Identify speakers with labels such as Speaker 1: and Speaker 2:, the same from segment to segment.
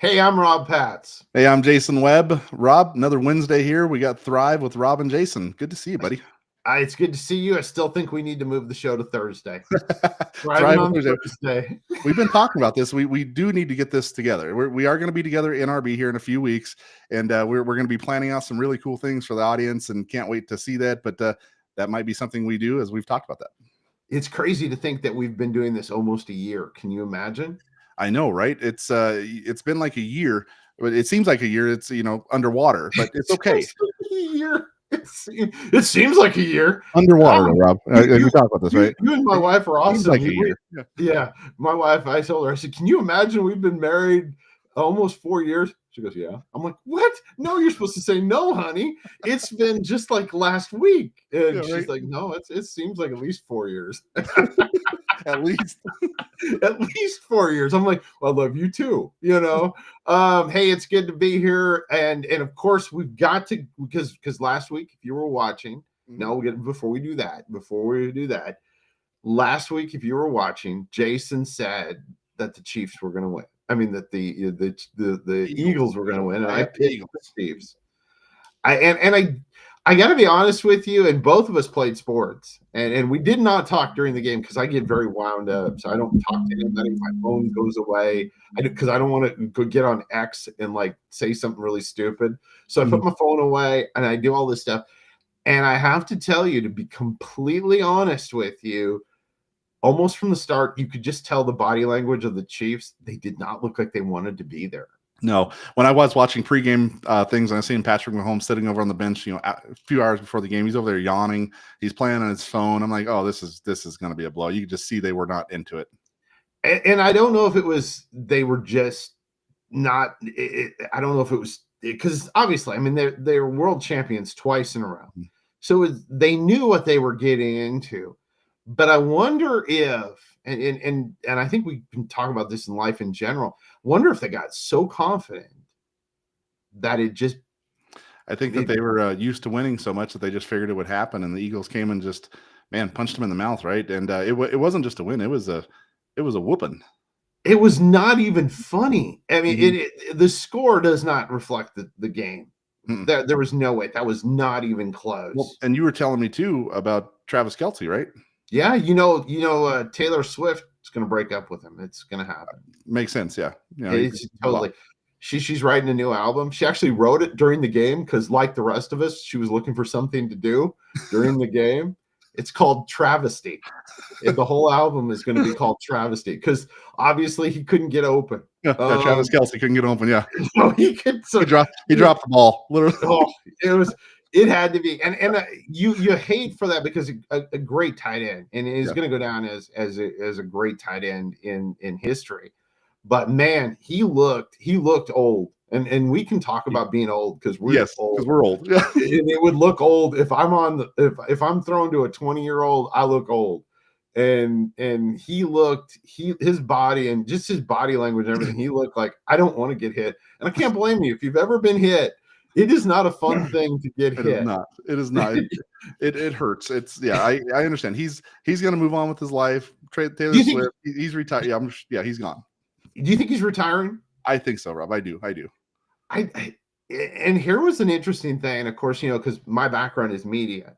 Speaker 1: Hey, I'm Rob Patz.
Speaker 2: Hey, I'm Jason Webb. Rob, another Wednesday here. We got Thrive with Rob and Jason. Good to see you, buddy.
Speaker 1: It's good to see you. I still think we need to move the show to Thursday.
Speaker 2: Thrive
Speaker 1: on
Speaker 2: with
Speaker 1: Thursday.
Speaker 2: We've been talking about this. We do need to get this together. We are going to be together in RB here in a few weeks, and we're going to be planning out some really cool things for the audience, and can't wait to see that. But that might be something we do, as we've talked about that.
Speaker 1: It's crazy to think that we've been doing this almost a year. Can you imagine?
Speaker 2: I know, right? It's been like a year, but it seems like a year. It's underwater, but it's okay.
Speaker 1: A year. It seems like a year.
Speaker 2: Underwater, Rob. We talk about this, right?
Speaker 1: You and my wife are awesome.
Speaker 2: Like a year.
Speaker 1: Yeah. My wife, I told her, I said, can you imagine we've been married almost 4 years? She goes, yeah. I'm like, what? No, you're supposed to say no, honey. It's been just like last week. And she's like, no, it seems like at least 4 years.
Speaker 2: At least.
Speaker 1: At least 4 years. I'm like, well, I love you too. Hey, it's good to be here. And of course, we've got to, because last week, if you were watching, before we do that, last week, if you were watching, Jason said that the Chiefs were going to win. I mean, that the Eagles were going to win, and I picked the Chiefs. I got to be honest with you, and both of us played sports, and we did not talk during the game because I get very wound up, so I don't talk to anybody. My phone goes away because I don't want to go get on X and like say something really stupid. So I put my phone away and I do all this stuff. And I have to tell you, to be completely honest with you, almost from the start, you could just tell the body language of the Chiefs. They did not look like they wanted to be there.
Speaker 2: No, when I was watching pregame things and I seen Patrick Mahomes sitting over on the bench, a few hours before the game, he's over there yawning. He's playing on his phone. I'm like, oh, this is going to be a blow. You could just see they were not into it.
Speaker 1: And I don't know if it was they were just not. I don't know if it was because obviously, I mean, they're world champions twice in a row, so they knew what they were getting into. But I wonder if, and I think we can talk about this in life in general. Wonder if they got so confident that it just.
Speaker 2: I think that they were used to winning so much that they just figured it would happen, and the Eagles came and just punched them in the mouth, right? And it wasn't just a win; it was a whooping.
Speaker 1: It was not even funny. I mean, the score does not reflect the game. There was no way. That was not even close.
Speaker 2: Well, and you were telling me too about Travis Kelce, right?
Speaker 1: Yeah, Taylor Swift is going to break up with him. It's going to happen.
Speaker 2: Makes sense, yeah.
Speaker 1: It's totally. She's writing a new album. She actually wrote it during the game because, like the rest of us, she was looking for something to do during the game. It's called Travesty. The whole album is going to be called Travesty because obviously he couldn't get open.
Speaker 2: Yeah, Travis Kelce couldn't get open. Yeah,
Speaker 1: no, he could. So
Speaker 2: he dropped the ball literally.
Speaker 1: It had to be, and you hate for that because a great tight end, and he's going to go down as a great tight end in history. But man, he looked old, and we can talk about being old because we're old.
Speaker 2: Because we're old. Yeah.
Speaker 1: And it would look old if I'm if I'm thrown to a 20-year-old, I look old. And his body and just his body language and everything, he looked like I don't want to get hit. And I can't blame you if you've ever been hit. It is not a fun thing to get hit.
Speaker 2: It is not. It hurts. I understand. He's going to move on with his life. Taylor Swift, he's retired. He's gone.
Speaker 1: Do you think he's retiring?
Speaker 2: I think so, Rob. I do.
Speaker 1: And here was an interesting thing, of course, because my background is media.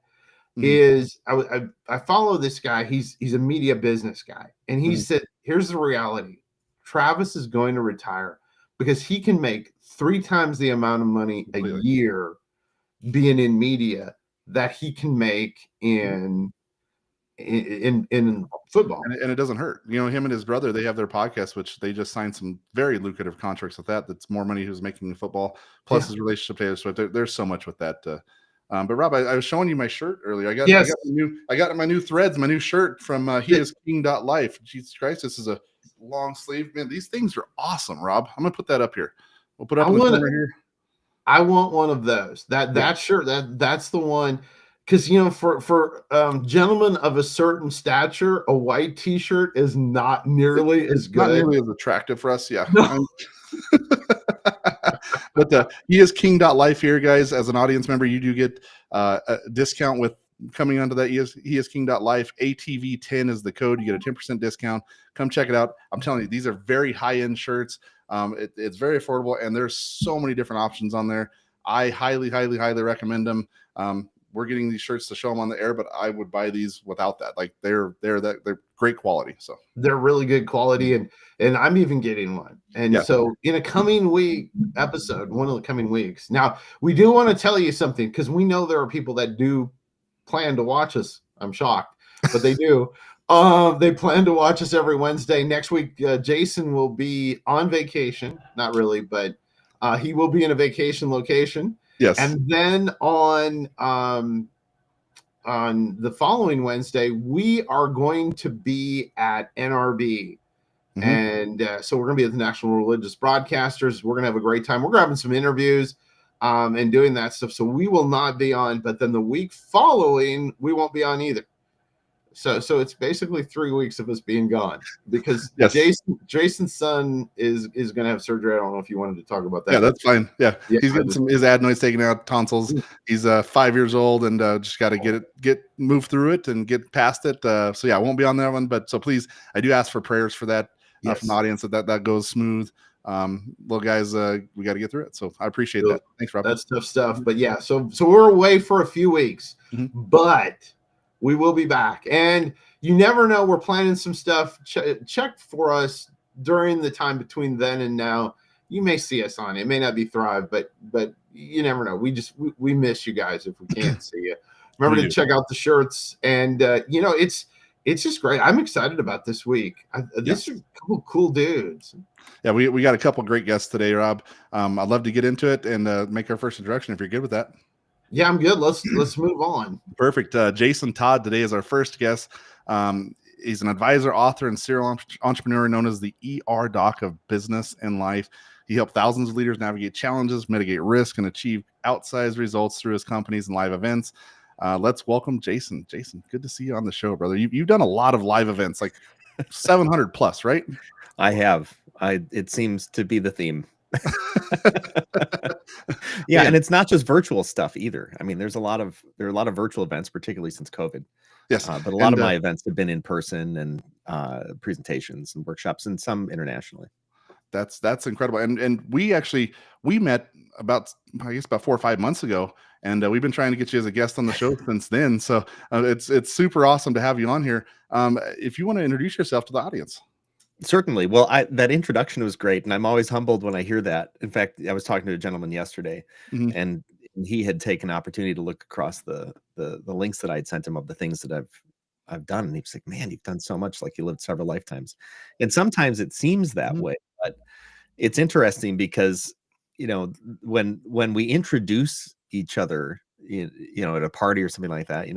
Speaker 1: Is I follow this guy. He's a media business guy, and he said, "Here's the reality: Travis is going to retire because he can make 3 times the amount of money a year being in media that he can make in football,
Speaker 2: and it doesn't hurt. Him and his brother, they have their podcast, which they just signed some very lucrative contracts with that. That's more money who's making in football, plus his relationship to Taylor Swift. There's so much with that." But Rob, I was showing you my shirt earlier. I got my new threads, my new shirt from HeIsKing.life. Jesus Christ, this is a long sleeve. Man, these things are awesome, Rob. I'm gonna put that up here. We'll put it up in the corner here.
Speaker 1: I want one of those. That shirt, that's the one. Because for gentlemen of a certain stature, a white T-shirt is not nearly as good.
Speaker 2: Not nearly as attractive for us, yeah. No. But HeIsKing.life here, guys. As an audience member, you do get a discount with coming onto that HeIsKing.life. ATV10 is the code. You get a 10% discount. Come check it out. I'm telling you, these are very high-end shirts. It's very affordable, and there's so many different options on there. I highly recommend them. We're getting these shirts to show them on the air, but I would buy these without that. Like they're great quality. So
Speaker 1: they're really good quality, and I'm even getting one. And so in a coming week episode, one of the coming weeks. Now we do want to tell you something, because we know there are people that do plan to watch us. I'm shocked, but they do. They plan to watch us every Wednesday. Next week, Jason will be on vacation. Not really, but he will be in a vacation location.
Speaker 2: Yes.
Speaker 1: And then on the following Wednesday, we are going to be at NRB. Mm-hmm. And so we're going to be at the National Religious Broadcasters. We're going to have a great time. We're grabbing some interviews and doing that stuff. So we will not be on, but then the week following, we won't be on either. So it's basically 3 weeks of us being gone, because Jason's son is going to have surgery. I don't know if you wanted to talk about that.
Speaker 2: Yeah, that's fine. Yeah. He's getting his adenoids taken out, tonsils. He's 5 years old, and just got to get moved through it and get past it. So yeah, I won't be on that one, but so please, I do ask for prayers for that from the audience, that goes smooth. Well, guys, we got to get through it. So I appreciate that. Thanks, Rob.
Speaker 1: That's tough stuff. But yeah, so we're away for a few weeks, but we will be back. And you never know, we're planning some stuff. Check for us during the time between then and now. You may see us on it. It may not be Thrive, but you never know. We miss you guys if we can't see you. Remember to check out the shirts. And it's just great. I'm excited about this week. This is a couple cool dudes.
Speaker 2: Yeah, we got a couple great guests today, Rob. I'd love to get into it and make our first introduction if you're good with that.
Speaker 1: Yeah, I'm good. Let's move on.
Speaker 2: Perfect. Jason Todd today is our first guest. He's an advisor, author, and serial entrepreneur known as the ER Doc of business and life. He helped thousands of leaders navigate challenges, mitigate risk, and achieve outsized results through his companies and live events. Let's welcome Jason. Jason, good to see you on the show, brother. You've done a lot of live events, like 700 plus, right?
Speaker 3: I have. It seems to be the theme. Yeah, and it's not just virtual stuff either. I mean, there are a lot of virtual events, particularly since COVID.
Speaker 2: Yes,
Speaker 3: but a lot of my events have been in person, and presentations and workshops, and some internationally.
Speaker 2: That's incredible. And we met about 4 or 5 months ago, and we've been trying to get you as a guest on the show since then. So it's super awesome to have you on here. If you want to introduce yourself to the audience.
Speaker 3: Certainly. Well, that introduction was great, and I'm always humbled when I hear that. In fact, I was talking to a gentleman yesterday, and he had taken an opportunity to look across the links that I had sent him of the things that I've done, and he was like, "Man, you've done so much, like you lived several lifetimes." And sometimes it seems that way, but it's interesting because when we introduce each other, at a party or something like that,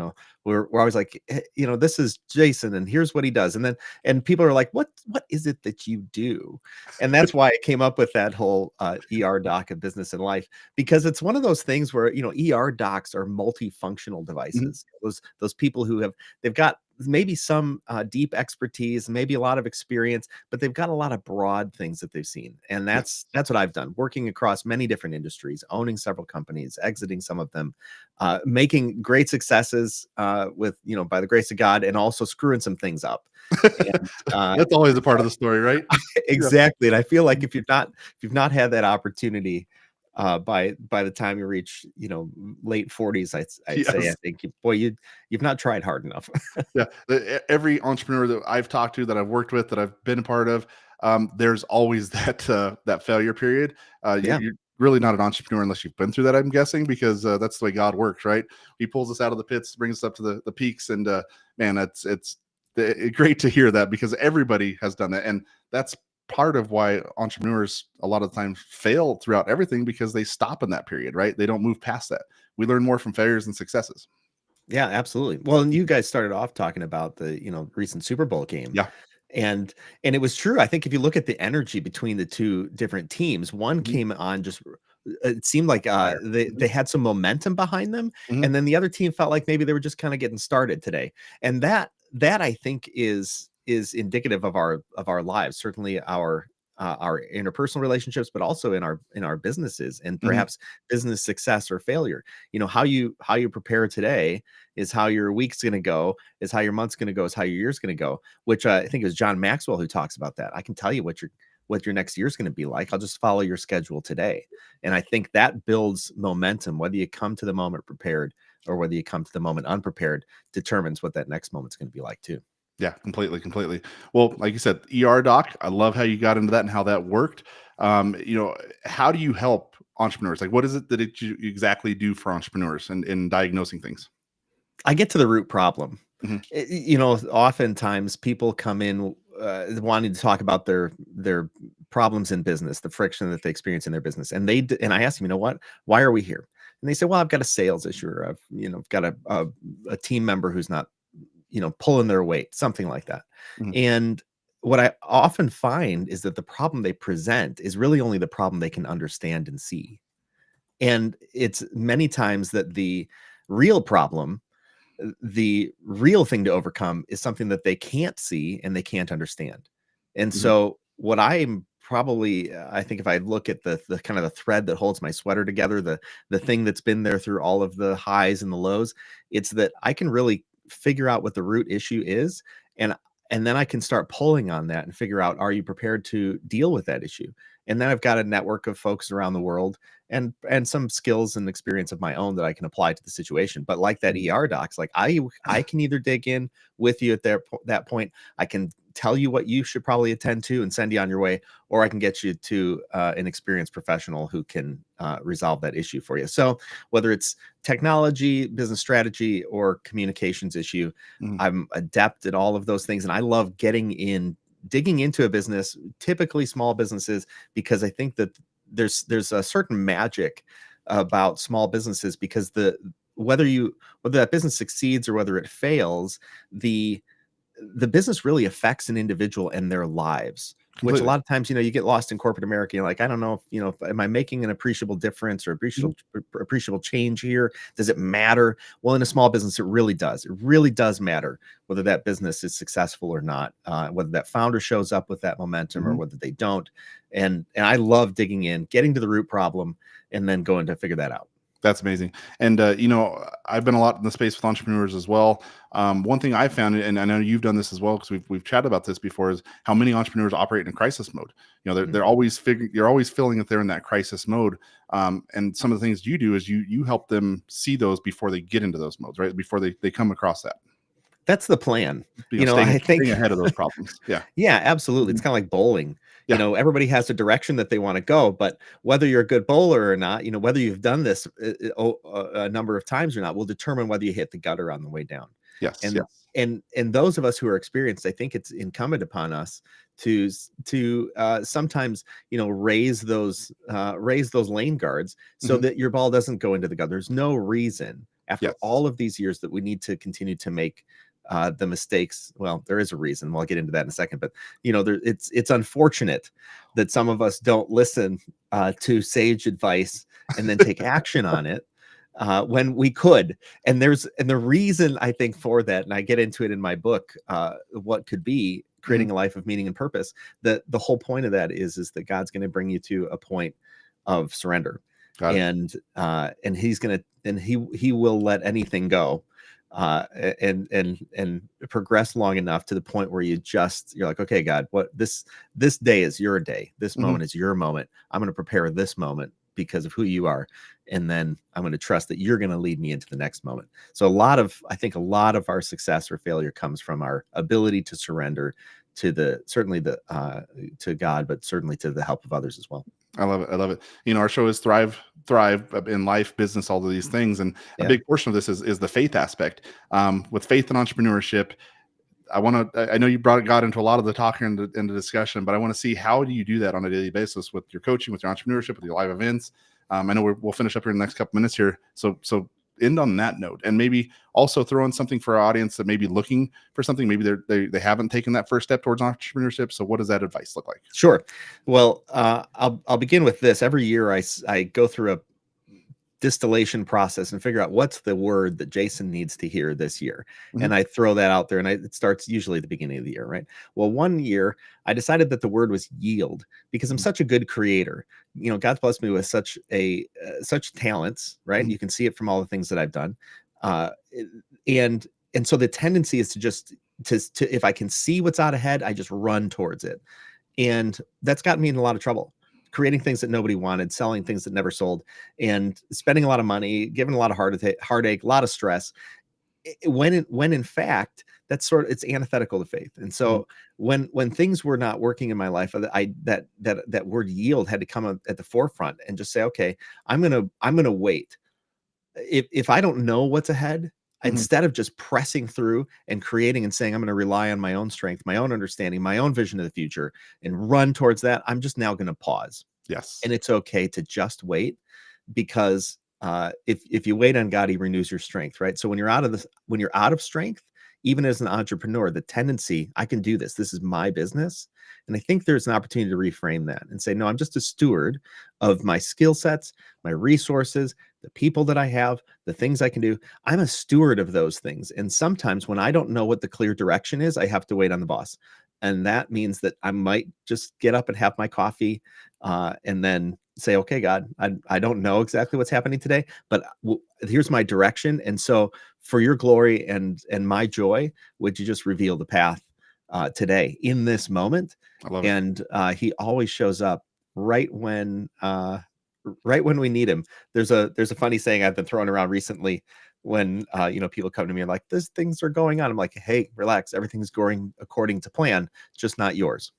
Speaker 3: we're always like, hey, this is Jason, and here's what he does, and people are like, what is it that you do? And that's why I came up with that whole ER Doc of business and life, because it's one of those things where ER docs are multifunctional devices. Those people they've got maybe some deep expertise, maybe a lot of experience, but they've got a lot of broad things that they've seen. And that's what I've done, working across many different industries, owning several companies, exiting some of them, making great successes with, by the grace of God, and also screwing some things up. And,
Speaker 2: that's always a part of the story, right?
Speaker 3: Exactly. And I feel like if you've not had that opportunity, by the time you reach, late 40s, I'd say, I think, you've not tried hard enough.
Speaker 2: Yeah. Every entrepreneur that I've talked to, that I've worked with, that I've been a part of, there's always that failure period. You're really not an entrepreneur unless you've been through that, I'm guessing, because that's the way God works, right? He pulls us out of the pits, brings us up to the peaks. And man, it's great to hear that, because everybody has done that. And that's part of why entrepreneurs a lot of the time fail throughout everything, because they stop in that period, right? They don't move past that. We learn more from failures and successes.
Speaker 3: Yeah, absolutely. Well, and you guys started off talking about the, recent Super Bowl game.
Speaker 2: Yeah.
Speaker 3: And it was true. I think if you look at the energy between the two different teams, one came on just, it seemed like they had some momentum behind them. And then the other team felt like maybe they were just kind of getting started today. And that I think is indicative of our lives, certainly our interpersonal relationships, but also in our businesses, and perhaps business success or failure. How you prepare today is how your week's going to go, is how your month's going to go, is how your year's going to go, which I think it was John Maxwell who talks about that. I can tell you what what your next year is going to be like. I'll just follow your schedule today. And I think that builds momentum. Whether you come to the moment prepared or whether you come to the moment unprepared determines what that next moment's going to be like too.
Speaker 2: Yeah, completely. Well, like you said, ER doc, I love how you got into that and how that worked. How do you help entrepreneurs? Like, what is it that you exactly do for entrepreneurs and in diagnosing things?
Speaker 3: I get to the root problem.
Speaker 2: Mm-hmm.
Speaker 3: Oftentimes people come in wanting to talk about their problems in business, the friction that they experience in their business, and I ask them, why are we here? And they say, well, I've got a sales issue, or I've got a team member who's not pulling their weight, something like that.
Speaker 2: Mm-hmm.
Speaker 3: And what I often find is that the problem they present is really only the problem they can understand and see. And it's many times that the real problem, the real thing to overcome, is something that they can't see and they can't understand. And so what I'm probably, I think if I look at the kind of the thread that holds my sweater together, the thing that's been there through all of the highs and the lows, it's that I can really figure out what the root issue is. And then I can start pulling on that and figure out, are you prepared to deal with that issue? And then I've got a network of folks around the world and some skills and experience of my own that I can apply to the situation. But like that ER docs, like I can either dig in with you at that point. I can tell you what you should probably attend to and send you on your way, or I can get you to an experienced professional who can resolve that issue for you. So whether it's technology, business strategy, or communications issue, I'm adept at all of those things. And I love digging into a business, typically small businesses, because I think that there's a certain magic about small businesses, because whether that business succeeds or whether it fails, the business really affects an individual and their lives. Completely. Which a lot of times, you get lost in corporate America. You're like, I don't know if am I making an appreciable difference or appreciable change here? Does it matter? Well, in a small business, it really does. It really does matter whether that business is successful or not, whether that founder shows up with that momentum or whether they don't. And I love digging in, getting to the root problem, and then going to figure that out.
Speaker 2: That's amazing. And, I've been a lot in the space with entrepreneurs as well. One thing I found, and I know you've done this as well, because we've chatted about this before, is how many entrepreneurs operate in crisis mode. They're always you're always feeling that they're in that crisis mode. And some of the things you do is you help them see those before they get into those modes, right? Before they come across that.
Speaker 3: That's the plan.
Speaker 2: I think staying ahead of those problems. Yeah.
Speaker 3: Yeah, absolutely. It's kind of like bowling. Yeah. Everybody has a direction that they want to go, but whether you're a good bowler or not, whether you've done this a number of times or not, will determine whether you hit the gutter on the way down.
Speaker 2: Yes.
Speaker 3: And those of us who are experienced, I think it's incumbent upon us to sometimes raise those lane guards so that your ball doesn't go into the gutter. There's no reason after all of these years that we need to continue to make the mistakes. Well, there is a reason. I'll get into that in a second, but it's unfortunate that some of us don't listen to sage advice and then take action on it when we could. And the reason I think for that, and I get into it in my book, what could be creating a life of meaning and purpose. The whole point of that is that God's going to bring you to a point of surrender, and he will let anything go. And progress long enough to the point where you're like, okay, God, what this day is your day. This moment is your moment. I'm going to prepare this moment because of who you are. And then I'm going to trust that you're going to lead me into the next moment. So I think a lot of our success or failure comes from our ability to surrender to to God, but certainly to the help of others as well.
Speaker 2: I love it. Our show is thrive in life, business, all of these things. And a big portion of this is the faith aspect. With faith and entrepreneurship, I know you got into a lot of the talk and the discussion, but I want to see, how do you do that on a daily basis with your coaching, with your entrepreneurship, with your live events? I know we'll finish up here in the next couple minutes here. So end on that note, and maybe also throw in something for our audience that may be looking for something. Maybe they haven't taken that first step towards entrepreneurship. So what does that advice look like?
Speaker 3: Sure. Well, I'll begin with this. Every year I go through a distillation process and figure out what's the word that Jason needs to hear this year. And I throw that out there, and it starts usually at the beginning of the year, right? Well, one year I decided that the word was yield, because I'm such a good creator. God's blessed me with such talents, right? You can see it from all the things that I've done. And so the tendency is to if I can see what's out ahead, I just run towards it. And that's gotten me in a lot of trouble, creating things that nobody wanted, selling things that never sold, and spending a lot of money, giving a lot of heartache, a lot of stress. When in fact, it's antithetical to faith. And so when things were not working in my life, that word yield had to come up at the forefront and just say, okay, I'm gonna wait. If I don't know what's ahead, instead of just pressing through and creating and saying, I'm going to rely on my own strength, my own understanding, my own vision of the future and run towards that, I'm just now going to pause.
Speaker 2: Yes.
Speaker 3: And it's okay to just wait, because if you wait on God, he renews your strength, right? So when you're out of strength, even as an entrepreneur, the tendency, I can do this. This is my business. And I think there's an opportunity to reframe that and say, no, I'm just a steward of my skill sets, my resources, the people that I have, the things I can do. I'm a steward of those things. And sometimes when I don't know what the clear direction is, I have to wait on the boss. And that means that I might just get up and have my coffee and then say, okay, God, I don't know exactly what's happening today, but here's my direction. And so for your glory and my joy, would you just reveal the path today in this moment?
Speaker 2: I love
Speaker 3: it. And he always shows up right when we need him. There's a funny saying I've been throwing around recently when people come to me and like, these things are going on. I'm like, hey, relax, everything's going according to plan, just not yours.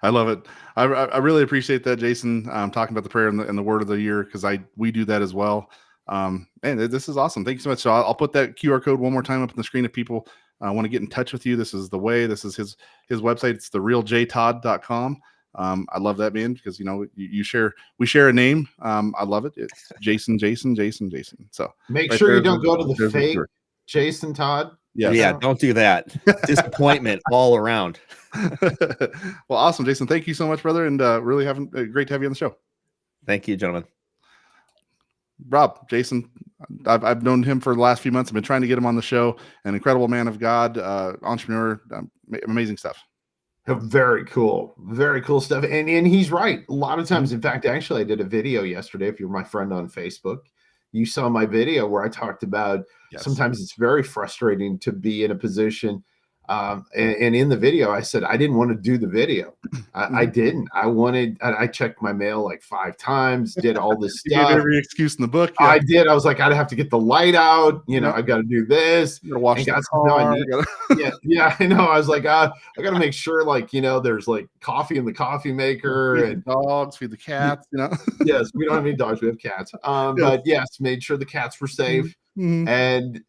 Speaker 2: I love it. I really appreciate that, Jason, talking about the prayer and the word of the year, because we do that as well. And this is awesome. Thank you so much. So I'll put that QR code one more time up on the screen if people want to get in touch with you. This is the way. This is his website. It's therealjtodd.com. I love that, man, because we share a name. I love it. It's Jason. So
Speaker 1: make sure you don't go to the fake Jason Todd.
Speaker 2: Yes.
Speaker 3: Yeah, don't do that. Disappointment all around.
Speaker 2: Well, awesome, Jason. Thank you so much, brother, and really great to have you on the show.
Speaker 3: Thank you, gentlemen.
Speaker 2: Rob, Jason, I've known him for the last few months. I've been trying to get him on the show. An incredible man of God, entrepreneur, amazing stuff.
Speaker 1: Very cool stuff. And he's right. A lot of times, in fact, actually, I did a video yesterday. If you're my friend on Facebook, you saw my video where I talked about sometimes it's very frustrating to be in a position. And in the video, I said I didn't want to do the video. I didn't. I checked my mail like 5 times, did all this stuff.
Speaker 2: You gave every excuse in the book.
Speaker 1: Yeah. I did. I was like, I'd have to get the light out. I've got to do this.
Speaker 2: You gotta wash the car.
Speaker 1: Yeah, I know. I was like, I got to make sure, there's like coffee in the coffee maker,
Speaker 2: feed
Speaker 1: and
Speaker 2: the dogs, feed the cats.
Speaker 1: Yes, we don't have any dogs. We have cats. But yes, made sure the cats were safe.
Speaker 2: Mm-hmm.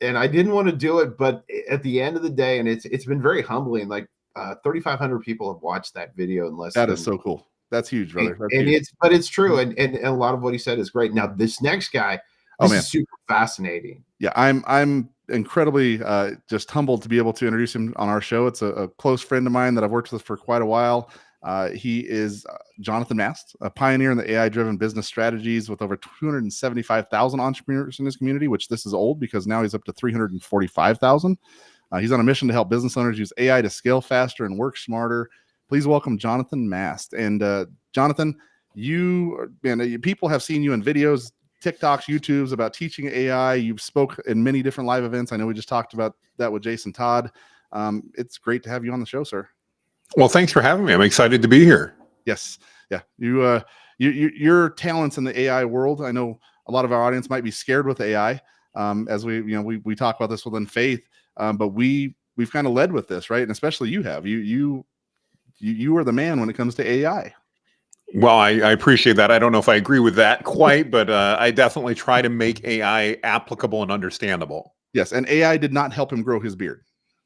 Speaker 1: And I didn't want to do it, but at the end of the day, and it's been very humbling. Like 3,500 people have watched that video in less.
Speaker 2: That is so cool. That's huge, brother. That's
Speaker 1: huge.
Speaker 2: But
Speaker 1: it's true, and a lot of what he said is great. Now this next guy, is super fascinating.
Speaker 2: Yeah, I'm incredibly just humbled to be able to introduce him on our show. It's a close friend of mine that I've worked with for quite a while. He is Jonathan Mast, a pioneer in the AI-driven business strategies with over 275,000 entrepreneurs in his community, which this is old because now he's up to 345,000. He's on a mission to help business owners use AI to scale faster and work smarter. Please welcome Jonathan Mast. And Jonathan, people have seen you in videos, TikToks, YouTubes about teaching AI. You've spoke in many different live events. I know we just talked about that with Jason Todd. It's great to have you on the show, sir.
Speaker 4: Well, thanks for having me. I'm excited to be here.
Speaker 2: Yes. Yeah. Your talents in the AI world. I know a lot of our audience might be scared with AI, as we talk about this within faith, but we've kind of led with this, right? And especially you have. You are the man when it comes to AI.
Speaker 4: Well, I appreciate that. I don't know if I agree with that quite, but I definitely try to make AI applicable and understandable.
Speaker 2: Yes. And AI did not help him grow his beard.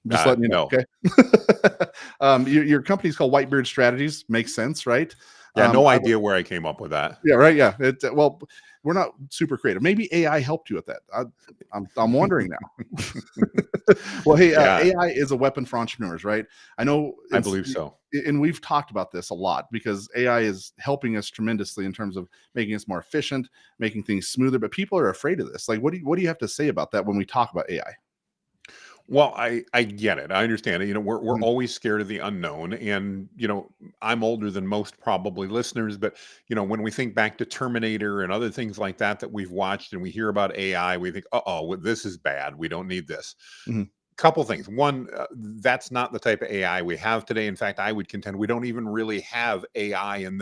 Speaker 2: Just letting you know. Okay. Your company's called Whitebeard Strategies. Makes sense, right?
Speaker 4: Yeah. No idea where I came up with that.
Speaker 2: Yeah. Right. Yeah. Well, we're not super creative. Maybe AI helped you with that. I'm wondering now. Well, hey, AI is a weapon for entrepreneurs, right? I know.
Speaker 4: I believe so.
Speaker 2: And we've talked about this a lot because AI is helping us tremendously in terms of making us more efficient, making things smoother. But people are afraid of this. Like, what do you have to say about that when we talk about AI?
Speaker 4: Well, I get it. I understand it. We're always scared of the unknown. And, I'm older than most probably listeners, but, when we think back to Terminator and other things like that we've watched and we hear about AI, we think, this is bad. We don't need this.
Speaker 2: Mm-hmm.
Speaker 4: couple things. One, that's not the type of AI we have today. In fact, I would contend we don't even really have AI in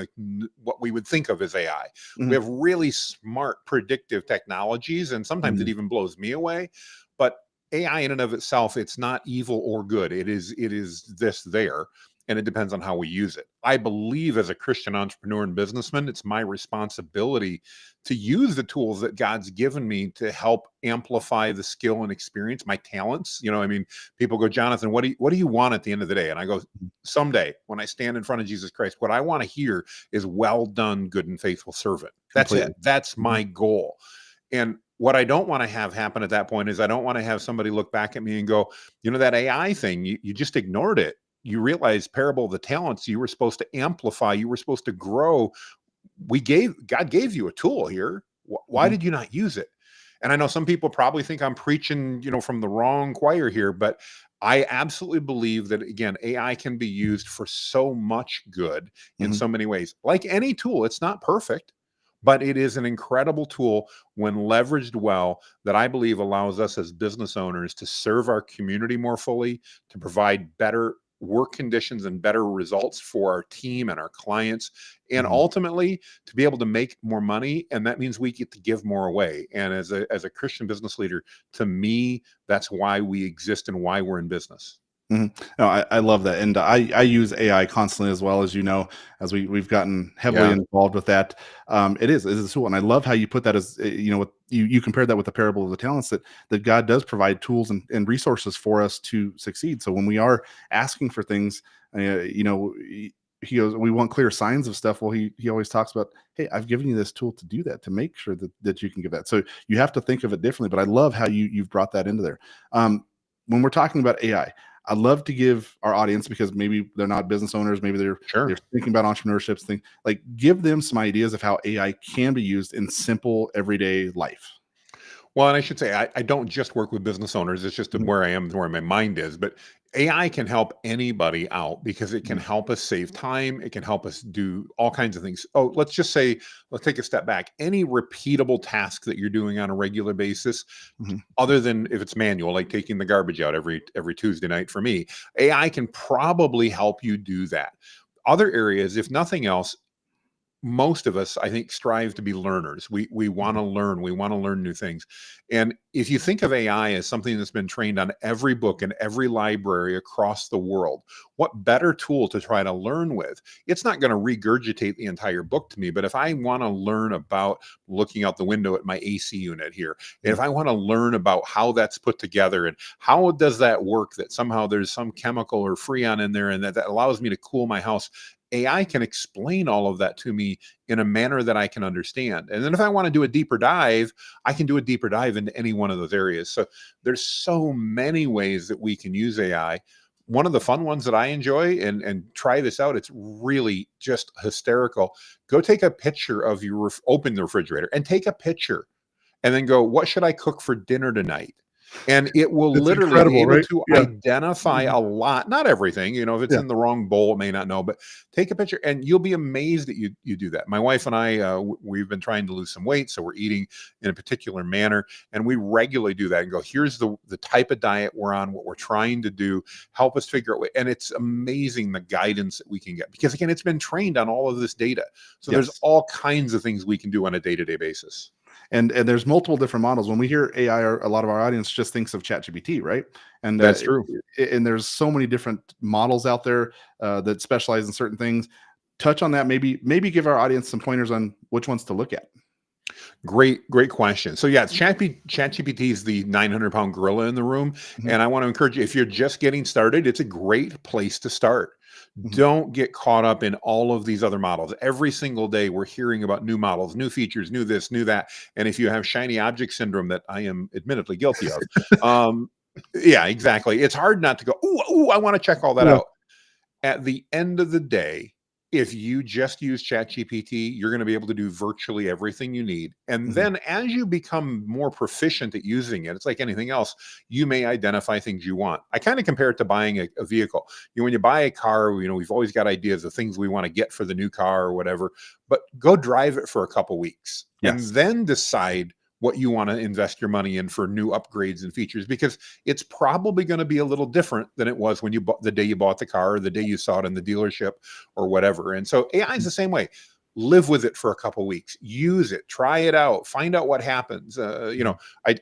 Speaker 4: what we would think of as AI.
Speaker 2: Mhm.
Speaker 4: We have really smart predictive technologies, and sometimes it even blows me away. But AI in and of itself, it's not evil or good. It is this there, and it depends on how we use it. I believe as a Christian entrepreneur and businessman, it's my responsibility to use the tools that God's given me to help amplify the skill and experience, my talents. I mean, people go, Jonathan, what do you want at the end of the day? And I go, someday when I stand in front of Jesus Christ, what I want to hear is, well done, good and faithful servant. That's
Speaker 2: Completely.
Speaker 4: it. That's my goal. And what I don't want to have happen at that point is I don't want to have somebody look back at me and go, that AI thing, you just ignored it. You realize parable of the talents, you were supposed to amplify, you were supposed to grow. God gave you a tool here. Why did you not use it? And I know some people probably think I'm preaching, from the wrong choir here, but I absolutely believe that, again, AI can be used for so much good in so many ways. Like any tool, it's not perfect, but it is an incredible tool when leveraged well that I believe allows us as business owners to serve our community more fully, to provide better work conditions and better results for our team and our clients, and ultimately to be able to make more money. And that means we get to give more away. And as a Christian business leader, to me, that's why we exist and why we're in business.
Speaker 2: No, I love that, and I use AI constantly as well, as we've gotten heavily involved with that. It is a tool, and I love how you put that as what you compared that with the parable of the talents, that God does provide tools and resources for us to succeed. So when we are asking for things, he goes, we want clear signs of stuff. Well, he always talks about, hey, I've given you this tool to do that, to make sure that you can give that. So you have to think of it differently. But I love how you've brought that into there. When we're talking about AI, I'd love to give our audience, because maybe they're not business owners, maybe they're thinking about entrepreneurship, give them some ideas of how AI can be used in simple everyday life.
Speaker 4: Well, and I should say, I don't just work with business owners. It's just where I am, where my mind is. But AI can help anybody out because it can help us save time. It can help us do all kinds of things. Oh, let's take a step back. Any repeatable task that you're doing on a regular basis, other than if it's manual, like taking the garbage out every Tuesday night for me, AI can probably help you do that. Other areas, if nothing else, most of us, I think, strive to be learners. We want to learn. We want to learn new things. And if you think of AI as something that's been trained on every book and every library across the world, what better tool to try to learn with? It's not going to regurgitate the entire book to me, but if I want to learn about looking out the window at my AC unit here, and if I want to learn about how that's put together and how does that work, that somehow there's some chemical or freon in there and that allows me to cool my house, AI can explain all of that to me in a manner that I can understand. And then if I want to do a deeper dive, I can do a deeper dive into any one of those areas. So there's so many ways that we can use AI. One of the fun ones that I enjoy, and try this out, it's really just hysterical. Go take a picture of open the refrigerator and take a picture and then go, what should I cook for dinner tonight? And it will literally be able to identify a lot, not everything, if it's in the wrong bowl, it may not know, but take a picture and you'll be amazed that you do that. My wife and I, we've been trying to lose some weight. So we're eating in a particular manner, and we regularly do that and go, here's the type of diet we're on, what we're trying to do, help us figure out. And it's amazing the guidance that we can get, because again, it's been trained on all of this data. So there's all kinds of things we can do on a day-to-day basis.
Speaker 2: And there's multiple different models. When we hear AI, a lot of our audience just thinks of ChatGPT, right? And
Speaker 4: that's true.
Speaker 2: And there's so many different models out there that specialize in certain things. Touch on that. Maybe give our audience some pointers on which ones to look at.
Speaker 4: Great question. So ChatGPT is the 900-pound gorilla in the room. And I want to encourage you, if you're just getting started, it's a great place to start. Don't get caught up in all of these other models. Every single day we're hearing about new models, new features, new this, new that. And if you have shiny object syndrome, that I am admittedly guilty of, yeah, exactly. It's hard not to go, ooh, I want to check all that out. At the end of the day, if you just use ChatGPT, you're going to be able to do virtually everything you need. And then as you become more proficient at using it, it's like anything else, you may identify things you want. I kind of compare it to buying a vehicle. When you buy a car, we've always got ideas of things we want to get for the new car or whatever, but go drive it for a couple weeks and then decide what you want to invest your money in for new upgrades and features, because it's probably going to be a little different than it was when you bought the day you bought the car or the day you saw it in the dealership or whatever. And so AI is the same way. Live with it for a couple weeks, use it, try it out, find out what happens. I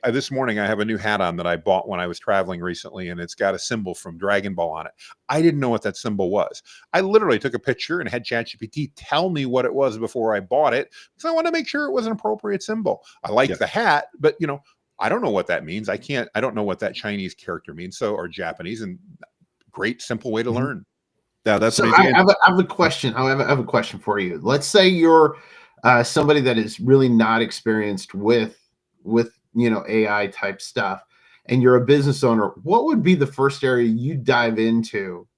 Speaker 4: this morning I have a new hat on that I bought when I was traveling recently, and it's got a symbol from Dragon Ball on it. I didn't know what that symbol was. I literally took a picture and had ChatGPT tell me what it was before I bought it, because I want to make sure it was an appropriate symbol. I like the hat, but I don't know what that means. I don't know what that Chinese character means, or Japanese, and great simple way to learn.
Speaker 2: Yeah, that's
Speaker 1: so
Speaker 2: amazing.
Speaker 1: I have a question. I have a question for you. Let's say you're somebody that is really not experienced with AI type stuff, and you're a business owner. What would be the first area you dive into?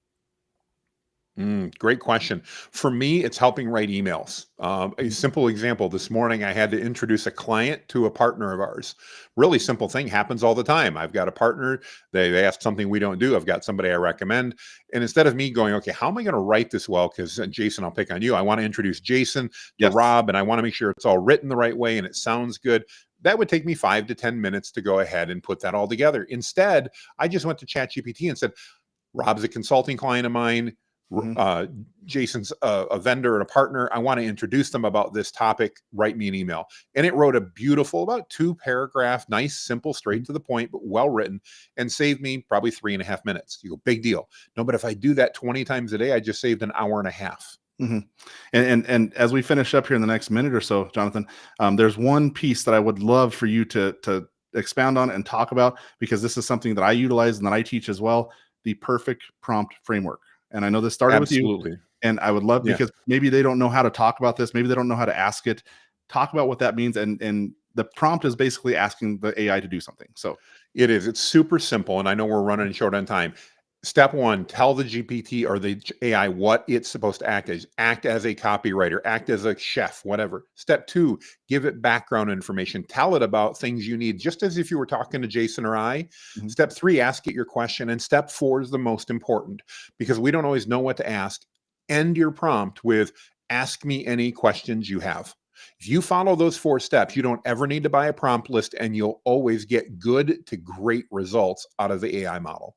Speaker 4: Great question. For me, it's helping write emails. A simple example, this morning I had to introduce a client to a partner of ours. Really simple thing, happens all the time. I've got a partner, they ask something we don't do. I've got somebody I recommend. And instead of me going, okay, how am I going to write this well? Because Jason, I'll pick on you. I want to introduce Jason to Rob, and I want to make sure it's all written the right way and it sounds good. That would take me 5 to 10 minutes to go ahead and put that all together. Instead, I just went to ChatGPT and said, Rob's a consulting client of mine. Jason's a vendor and a partner. I want to introduce them about this topic. Write me an email. And it wrote a beautiful, about 2-paragraph, nice, simple, straight to the point, but well written, and saved me probably 3.5 minutes. You go, big deal. No, but if I do that 20 times a day, I just saved an hour and a half.
Speaker 2: And as we finish up here in the next minute or so, Jonathan, there's one piece that I would love for you to expound on and talk about, because this is something that I utilize and that I teach as well, the perfect prompt framework. And I know this started with you, and I would love, because maybe they don't know how to talk about this. Maybe they don't know how to ask it. Talk about what that means. And the prompt is basically asking the AI to do something. So
Speaker 4: it is. It's super simple. And I know we're running short on time. Step 1, tell the GPT or the AI what it's supposed to act as. Act as a copywriter, act as a chef, whatever. Step 2, give it background information. Tell it about things you need, just as if you were talking to Jason or I. Step 3, ask it your question. And step 4 is the most important, because we don't always know what to ask. End your prompt with, ask me any questions you have. If you follow those 4 steps, you don't ever need to buy a prompt list, and you'll always get good to great results out of the AI model.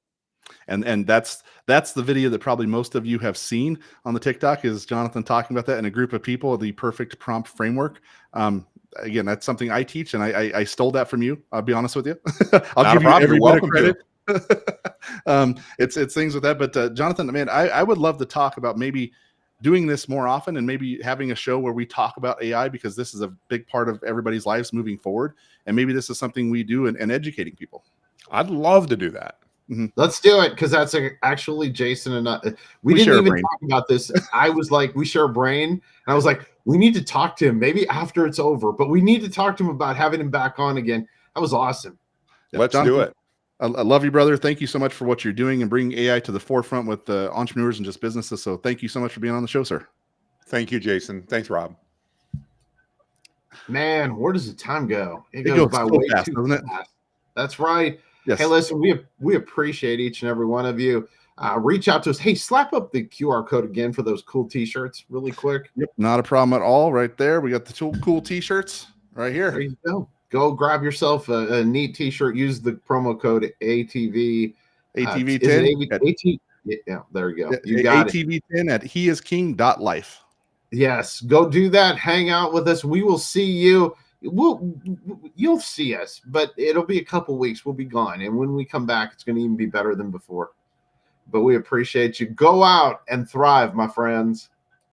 Speaker 2: And that's the video that probably most of you have seen on the TikTok, is Jonathan talking about that in a group of people, the perfect prompt framework. Again, that's something I teach, and I stole that from you. I'll be honest with you. I'll give you every bit of credit. It's things with that. But Jonathan, man, I would love to talk about maybe doing this more often, and maybe having a show where we talk about AI, because this is a big part of everybody's lives moving forward. And maybe this is something we do in educating people.
Speaker 4: I'd love to do that.
Speaker 1: Let's do it, because that's actually Jason and we didn't even talk about this. I was like, we share a brain, and I was like, we need to talk to him maybe after it's over, but we need to talk to him about having him back on again. That was awesome.
Speaker 4: Let's do it.
Speaker 2: I love you, brother. Thank you so much for what you're doing and bringing AI to the forefront with entrepreneurs and just businesses. So thank you so much for being on the show, sir.
Speaker 4: Thank you, Jason. Thanks, Rob.
Speaker 1: Man, where does the time go?
Speaker 2: It goes by way fast, doesn't it?
Speaker 1: That's right.
Speaker 2: Yes.
Speaker 1: Hey, listen, we appreciate each and every one of you. Reach out to us. Hey, slap up the QR code again for those cool T-shirts really quick.
Speaker 2: Yep, not a problem at all. Right there. We got the cool T-shirts right here.
Speaker 1: There you go. Go grab yourself a neat T-shirt. Use the promo code ATV.
Speaker 2: ATV10.
Speaker 1: Yeah, there you go. You got
Speaker 2: ATV10 at heisking.life.
Speaker 1: Yes, go do that. Hang out with us. We will see you. You'll see us, but it'll be a couple weeks. We'll be gone, and when we come back, it's going to even be better than before. But we appreciate you. Go out and thrive, my friends.